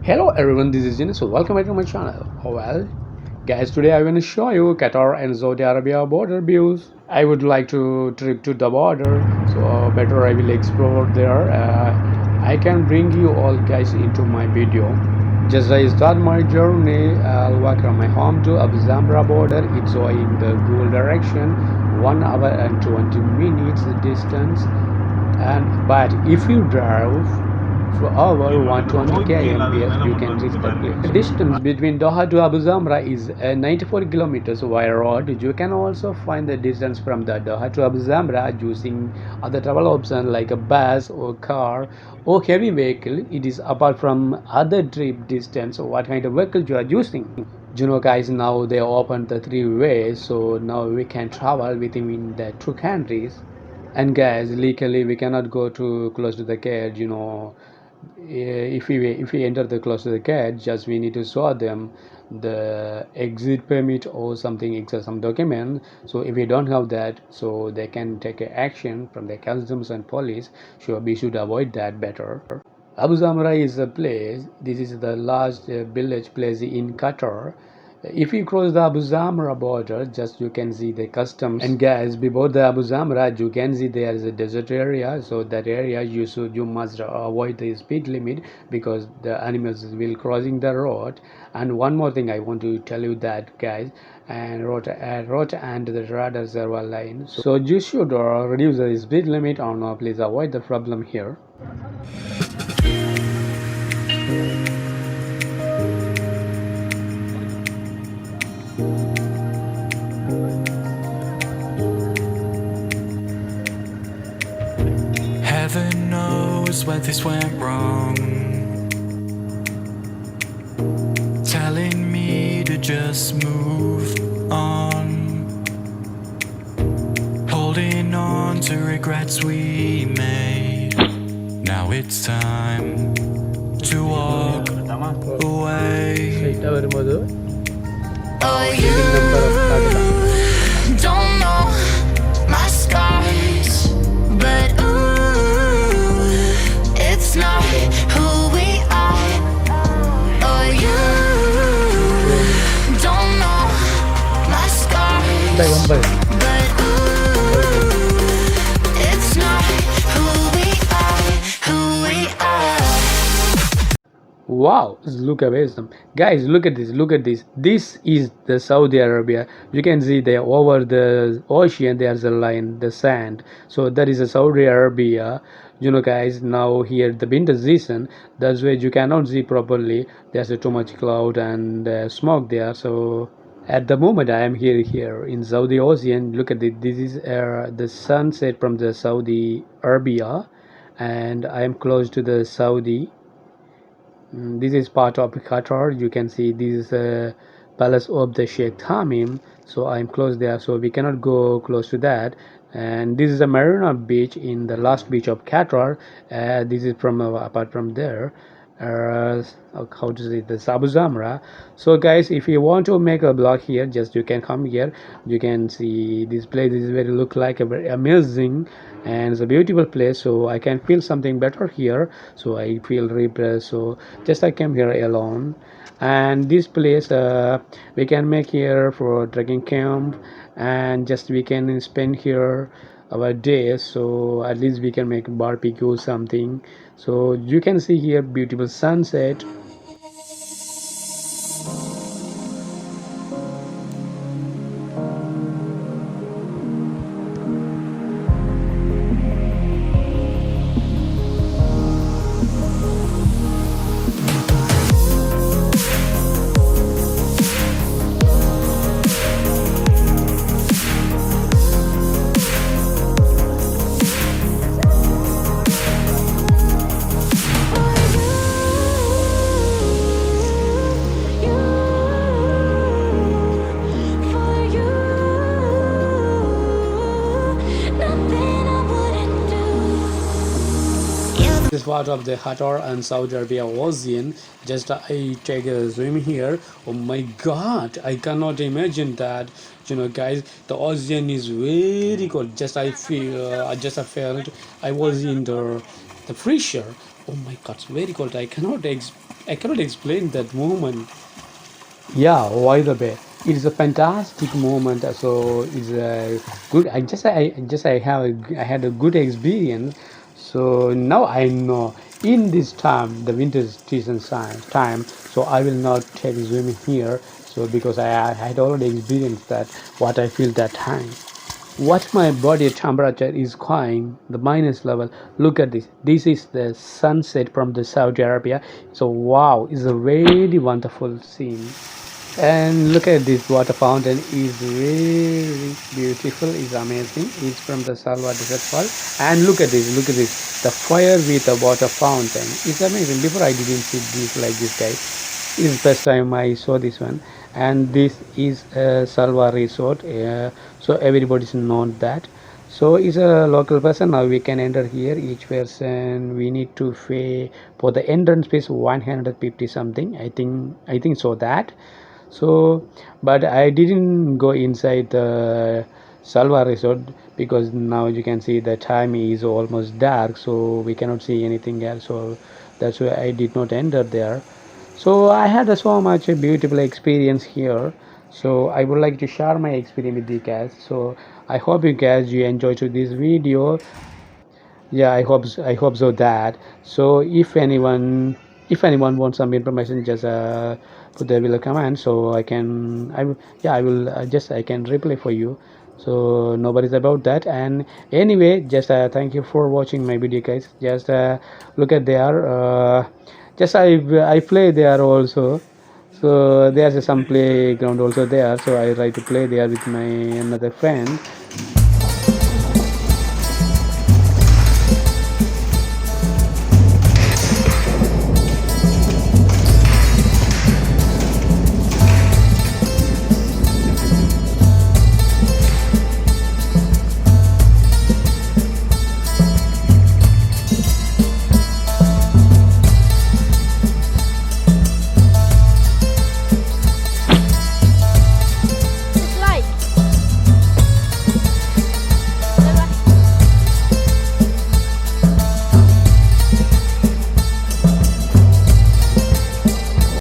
Hello everyone, this is Jenishliz. So welcome back to my channel. Well, guys, today I want to show you Qatar and Saudi Arabia border views. I would like to trip to the border, so better I will explore there. I can bring you all guys into my video. Just I start my journey, I'll walk from my home to Abu Zambra border. It's in the Google direction, 1 hour and 20 minutes distance. And but if you drive for over 120 km, you can reach the place. The distance between Doha to Abu Zamra is 94 kilometers via road. You can also find the distance from the Doha to Abu Zamra using other travel options like a bus or car or heavy vehicle. It is apart from other trip distance or what kind of vehicle you are using. You know guys, now they opened the three ways, so now we can travel within the two countries. And guys, legally we cannot go too close to the gate. If we enter the close to the gate, just we need to show them the exit permit or something, some document. So if we don't have that, so they can take action from the customs and police. So we should avoid that better. Abu Zamra is a place. This is the large village place in Qatar. If you cross the Abu Zamra border, just you can see the customs. And guys, before the Abu Zamra, you can see there is a desert area. So that area you must avoid the speed limit because the animals will crossing the road. And one more thing I want to tell you that guys, and road and the radar server line. So you should reduce the speed limit or no, please avoid the problem here. Heaven knows where this went wrong, telling me to just move on, holding on to regrets we made. Now it's time to walk away. Oh, you don't know my scars, but ooh, it's not who we are. Oh, you don't know my scars, but ooh, it's not who we are. Wow, look amazing. Guys, look at this. This is the Saudi Arabia. You can see there over the ocean there's a line, the sand. So that is a Saudi Arabia. Guys, now here the winter season, that's why you cannot see properly. There's too much cloud and smoke there. So at the moment I am here in Saudi Ocean. Look at it. This is the sunset from the Saudi Arabia, and I am close to the Saudi. This is part of Qatar. You can see this is a palace of the Sheikh Tamim. So I'm close there, so we cannot go close to that. And this is a Marina beach in the last beach of Qatar. This is from apart from there. How to say this, Abu Zamra. So guys, if you want to make a blog here, just you can come here. You can see this place is very look like a very amazing and it's a beautiful place. So I can feel something better here, so I feel refreshed. So just I came here alone, and this place we can make here for trekking camp, and just we can spend here our days. So at least we can make barbecue something. So you can see here beautiful sunset. This part of the Qatar and Saudi Arabia ocean. Just I take a zoom here. Oh my god, I cannot imagine that. Guys, the ocean is very cold. Just I felt I was in the freezer. Oh my god, it's very cold. I cannot explain that moment. Yeah, why the bay? It is a fantastic moment. So it's a good. I had a good experience. So now I know in this time, the winter season time. So I will not take swimming here. So because I had already experienced that what I feel that time. What my body temperature is going the minus level. Look at this. This is the sunset from the Saudi Arabia. So wow, it's a very wonderful scene. And look at this water fountain is very beautiful, is amazing. It's from the Salwa desert fall. And look at this, the fire with the water fountain. It's amazing. Before I didn't see this like this, guys. It is first time I saw this one. And this is a Salwa resort. So everybody's known that. So it's a local person. Now we can enter here. Each person we need to pay for the entrance fees 150 something. I think so that. So but I didn't go inside the Salwa resort because now you can see the time is almost dark, so we cannot see anything else. So that's why I did not enter there. So I had so much a beautiful experience here. So I would like to share my experience with you guys. So I hope you enjoyed this video. Yeah, I hope so that. So if anyone wants some information, just put the below comment, so I can reply for you. So nobody's about that. And anyway, just thank you for watching my video, guys. Just look at there. Just I play there also. So there's some playground also there, so I try to play there with my another friend.